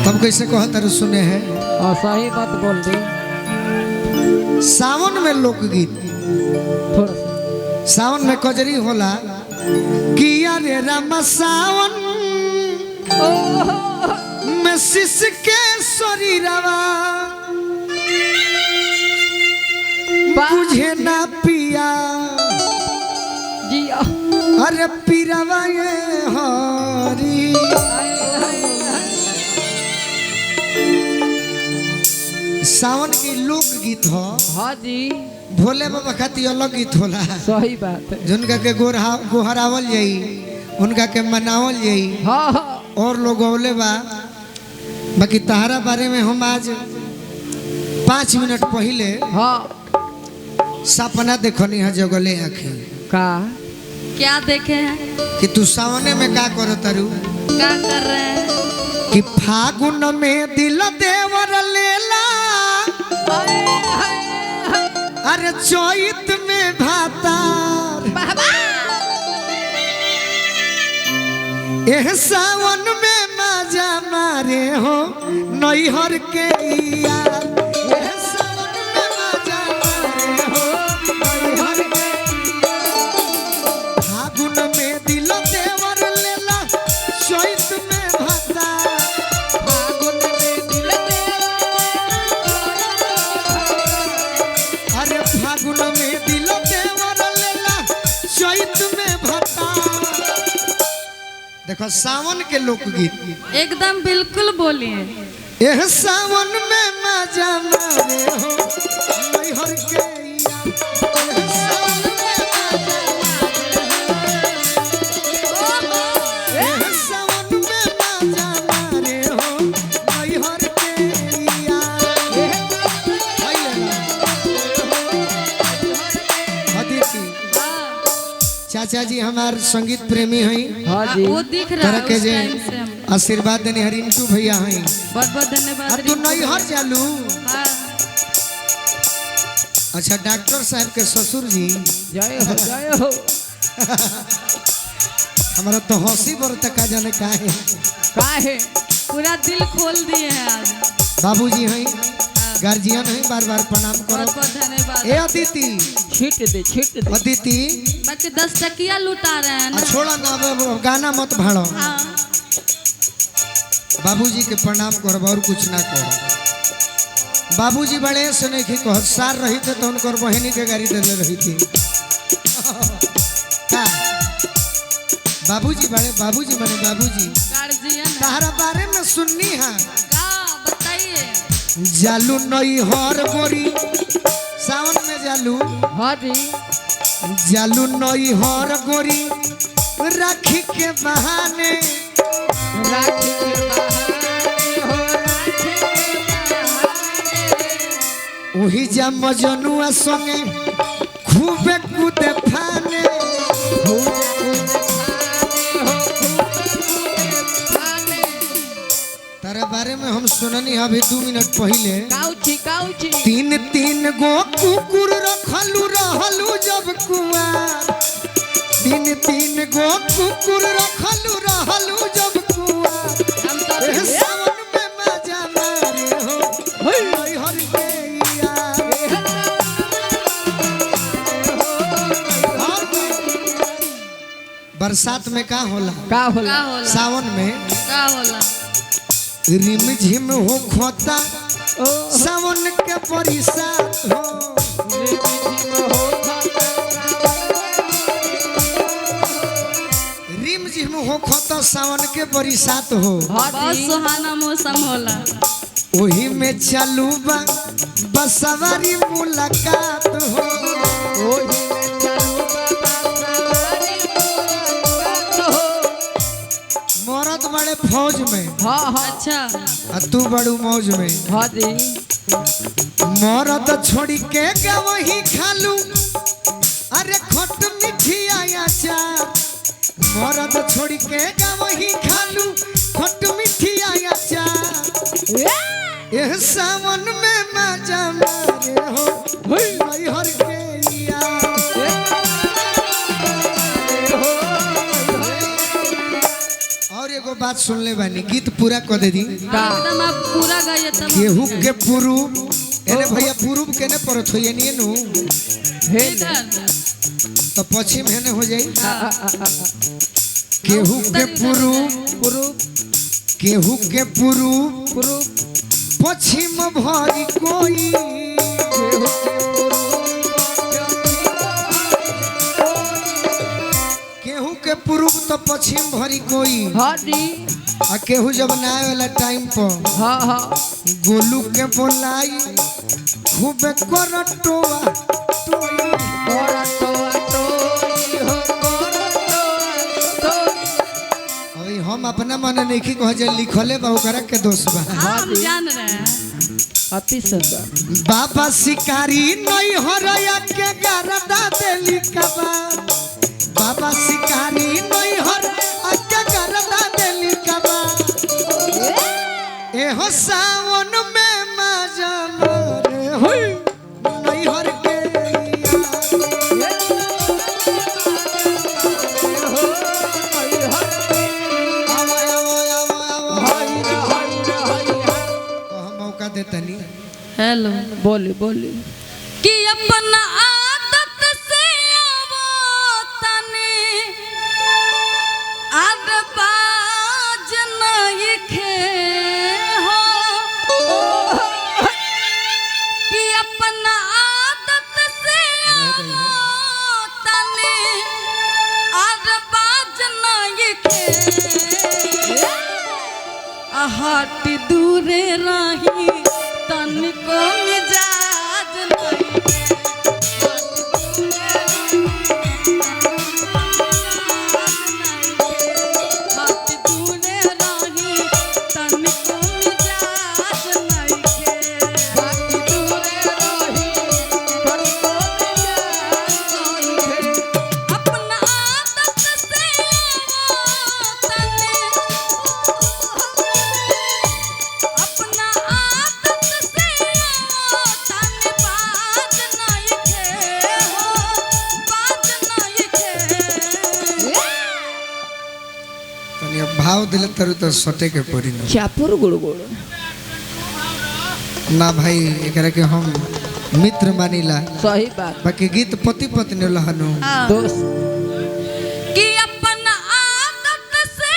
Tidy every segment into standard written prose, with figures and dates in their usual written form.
तब कैसे कहता सुने हैं और सही बात बोल दी। सावन में लोकगीत, थोड़ा सा सावन में कजरी होला किया रे रामा सावन में शिश के शरीरवा बुझे ना पिया जी। अरे पीरवा ये हरी। सावन की लोकगीत हो। हाँ जी भोले बाबा खाती अलग गीत होला, सही बात है। जिनका के गोहरावल जाई, उनका के मनावल जाई। हाँ हाँ और लोग औले बा। बाकी तहारा बारे में हम आज 5 मिनट पहले हाँ सपना देखनी है जगले आँखें का क्या देखे हैं? कि तू सावने में का करो तारू क्या कर रहे हैं? कि फागुन में दिल देवर लेला, अरे चैत में भातार, एह सावन में मजा मारे हो नैहर के यार। एह सावन में मजा मारे हो नैहर के यार। फागुन में दिल देवर लेला, चैत में भातार, फागुन में दिल अरे फागुन में दिल देवर लेला, चैत में भातार। देखो सावन के लोकगीत एकदम बिल्कुल बोलिए। एह सावन में मजा मारे हो नैहर के यार। एह सावन में मजा मारे हो, एह सावन में मजा मारे हो नैहर के यार। अदिति चाचा जी हमार संगीत प्रेमी हैं। हाँ जी वो दिख रहा तरह है के उस जे टाइम से हम। आशीर्वाद देने हरिंटू भैया हैं। बहुत बहुत धन्यवाद। अब तू नैहर चालू। हाँ। अच्छा डॉक्टर साहब के ससुर जी जय हो जय हो। हमारा तो हंसी बरता का जाने का है। का है पूरा दिल खोल दिए हैं आज। बाबूजी हैं, गार्जियन हैं, बार बार प्रणाम बहुत करो। बहुत धन्यवाद। ए अदिति, छीट दे अदिति बच्चे 10 टकिया लुटा रहे हैं ना। छोड़ा ना, अब गाना मत भाड़ो। हाँ। बाबूजी के प्रणाम करो और कुछ ना करो। बाबूजी बड़े से नहीं कह सार रही थे तो उनकर बहनी के गाड़ी दे रही थी। का बाबूजी बड़े, बाबूजी बने बाबूजी। गार्जियन है। तारा बारे में सुननी है। का बताइए। जालू नई हर गोरी सावन में जालू, हाँ जी जालू नई हर गोरी राखी के बहाने, राखी के बहाने हो, राखी के बहाने। वही जा मजनुआ संगे खूबे कूदे फाने। तारे बारे में हम सुननी अभी 2 मिनट पहले। काउची काउची 3 गो कुकुर रखलू रहलू जब कुआर। 3 गो कुकुर रखलू रहलू जब कुआर। हम तो एह सावन में मजा मारे हो नैहर के यार। बरसात में का होला? का होला का होला? सावन में का होला? रिम झिम हो खोता ओ सावन के बरसात हो। रिम झिम हो खोता सावन के बरसात हो। हाँ बहुत जी सुहाना मौसम होला। वही में चालू बा बसवारी मुलाकात हो। ओही में चालू मरद बड़े फौज में हाँ हाँ अच्छा। आ तू बड़ू मौज में। हाँ जी मरद छोड़ी के गवही खालू, अरे खट मिठिया अचार। मरद छोड़ी के गवही खालू, खट मिठिया अचार। एह सावन में मजा मारे हो नैहर के यार। और एगो बात सुनले बानी गीत पूरा कर दे दी एकदम आप पूरा गाइए तब केहू के पूर्व एने भैया पूर्व केने परत होइए नी नु हे इधर तो पश्चिम हेने हो जाई केहू के पूर्व पुरुष केहू के पूर्व पुरुष पश्चिम भरी कोई केहू के पूर्व तो पश्चिम भरी कोई हाँ जी आ केहू जब ना आए वाला टाइम पर हाँ हाँ गोलू के बोलाई खूब करटोआ टोई अभी हम अपना मन नहीं कह जे लिखले बा ओकरा के दोष बा हम जान रहे हैं अति सुंदर बाबा शिकारी नहीं हरया के गरदा देली कबा बाबा शिकारी नहीं हर के गरदा देली कबा ए हो सावन में मजा मारे हो नहीं हर के मौका देतनी हेलो बोली बोली कि अपन आदत से आवो तने आद बाज नहीं खे हो कि अपन आदत से आवो तने आद बाज नहीं खे आहट दूरे रही तन को मिजाज नहीं आहट दूरे रही तन को मिजाज नहीं अपना आदत से तने अपना आदत से तन बाज नहीं खे हो बाज नहीं खे तनी अब भाव दिले तरु तो सटे के पड़ी न चापुर गुड़ गुड़ ना भाई एकरा के हम मित्र मानिला सही बात बाकी गीत पति पत्नी लहनु दोस्त कि अपना आदत से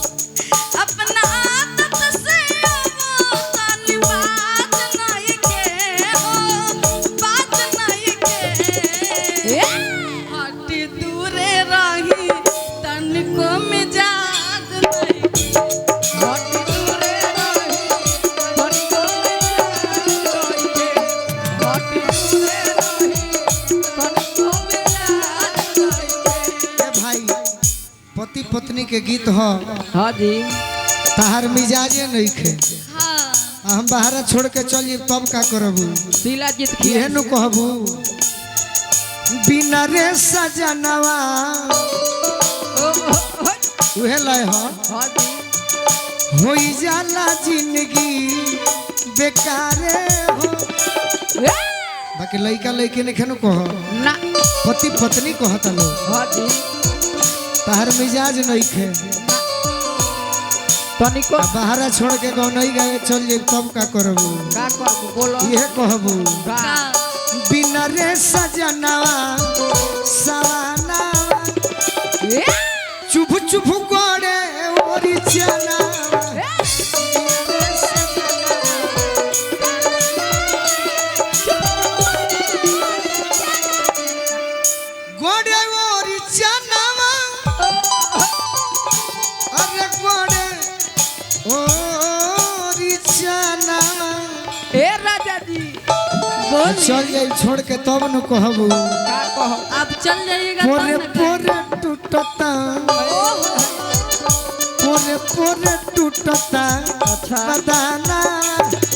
अपना आदत से तन बाज नहीं खे हो बाज नहीं खे हट दूरे रही तन को मिजाज नहीं हट दूरे रही हट दूरे रही हट दूरे रही हट दूरे ए भाई पति पत्नी के गीत हो हाँ जी तहार मिजाजे नहीं खे हाँ आ हम बाहर छोड़ के चल जाइब तब का करबू शीला जीत इहे नु कहबू बिना रे सजनवा उहे लय हो हाँ जी होई जाला जिंदगी बेकारे हो बाकी लइका लइके ने खेनु कह ना पति पत्नी कहता लो हाँ जी तहार मिजाज नहीं खे तनिको बाहर छोड़ के गाँव नहीं गए चल जाइब तब का करबू का करबो बोलो इहे कहबू का बिना रे सजनवा सवाना चुभ चुभ करे ओरी चना गोड़े ओरी चनावा अरे गोड़े ओरी चनावा ए राजा जी बोल चल जाइब छोड़ के तब न कहबू का कहो आप चल जाइएगा पोरे तब न पोरे टूटता पोरे पोरे टूटता अच्छा बदाना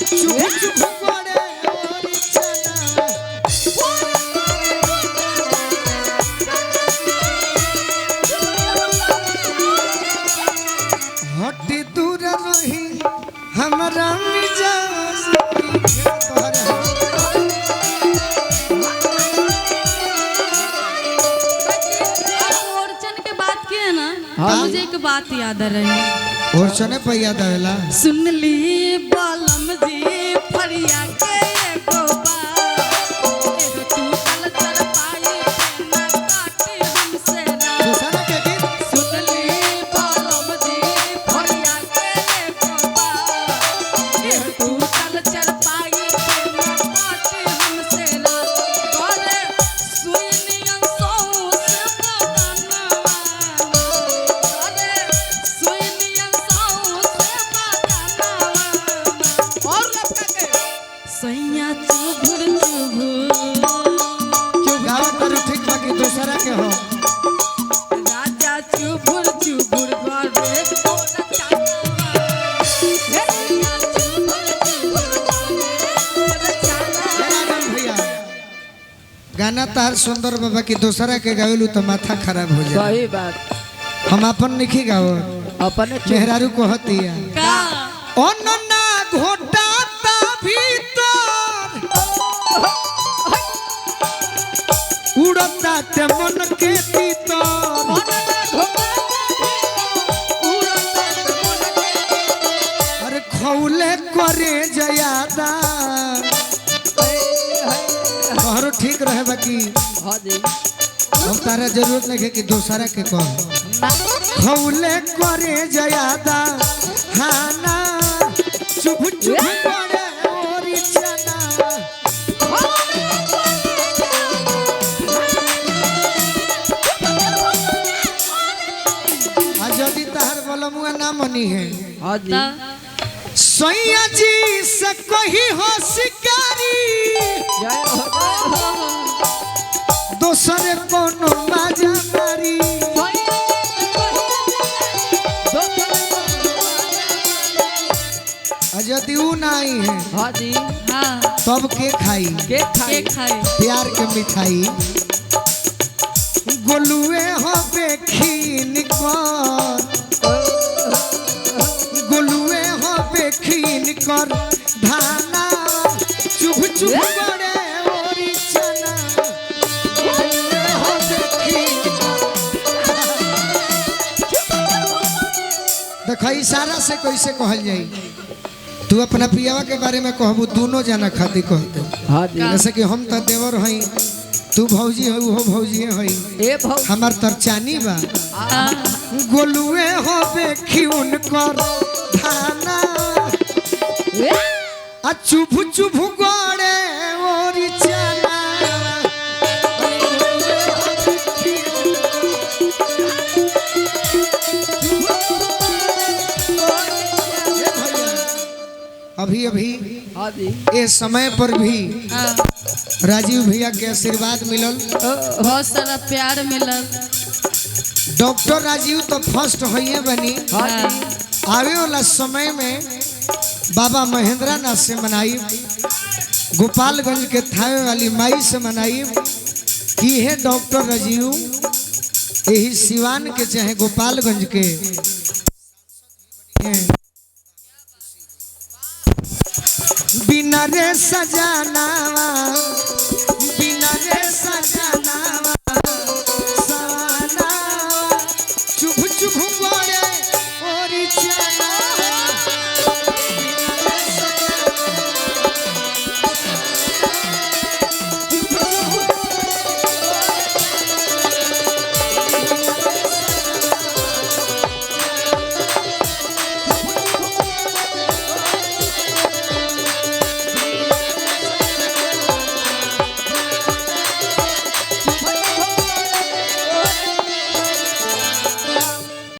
चुभ चुभ करे ओरी चना हटी दूर रही हमारा मिजाज पर हाँ जी। मुझे एक बात याद आ रही। और चने पे याद आवेला सुन ली बालम जी फरिया के एगो बात, एगो टूटल चरपाई पे ना काटे हमसे रात। दूसरा के गीत सुन ली बालम जी फरिया के एगो बात, एगो टूटल चरपाई पे ना काटे हमसे रात। करे सुई नियन सौंस बदनवा, करे सुई नियन सौंस बदनवा। और लपका के सैया चुभुर चुभुर, गावा करू ठीक बाकी दूसरा के हो राजा चुभुर चुभुर करे तोरा चानवा। हे सैया चुभुर चुभुर करे तोरा चानवा। राजन भैया गाना तार सुंदर बाबा की दूसरा के गावेलू तो माथा खराब हो जाए। सही बात हम अपन नहीं गाओ अपने मेहरारू को हतिया का অননা ঘটাতা ভিতর উড়তাতে মনকে তিতর আরে খৌলে করে জয়াদা तोहरो ठीक रहे बाकी हाँ जी हम तारा जरूरत नहीं है कि दूसरा के कह खौले करे जयादा हाना चुप चुप करे ओरी चना आज यदि तार बलमुआ ना मनी है हाँ जी ता सैया जी से कही हो शिकारी जय हो दोसरे कोनो माजा मारी आज यदि ऊ ना आई है हाँ जी हाँ तब के खाई केक खाए के खाए प्यार के मिठाई गोलुए हो बेखीन कर गोलुए हो बेखीन कर धाना चुभ चुभ करे ओरी चना गोलुए हो बेखीन देखो इशारा से कैसे कहल जाई तू अपना पियावा के बारे में कहबू दोनों जना खातिर कहते हाँ जी जैसे कि हम तो देवर हई तू भौजी हो वो भौजी हई ए भाव हमार तरचानी बा गोलुए हो बेखी उनकर धाना आ चुभ चुभ गोड़े ओरी चना ए भैया, अभी अभी हाँ जी ये समय पर भी हाँ, राजीव भैया के आशीर्वाद मिलल बहुत सारा प्यार मिलल। डॉक्टर राजीव तो फर्स्ट होइए बनी हाँ जी आवे वाला समय में बाबा महेंद्र नाथ से मनाई गोपालगंज के थावे वाली माई से मनाई कि है डॉक्टर राजीव यही सिवान के चाहे गोपालगंज के बिना रे सजाना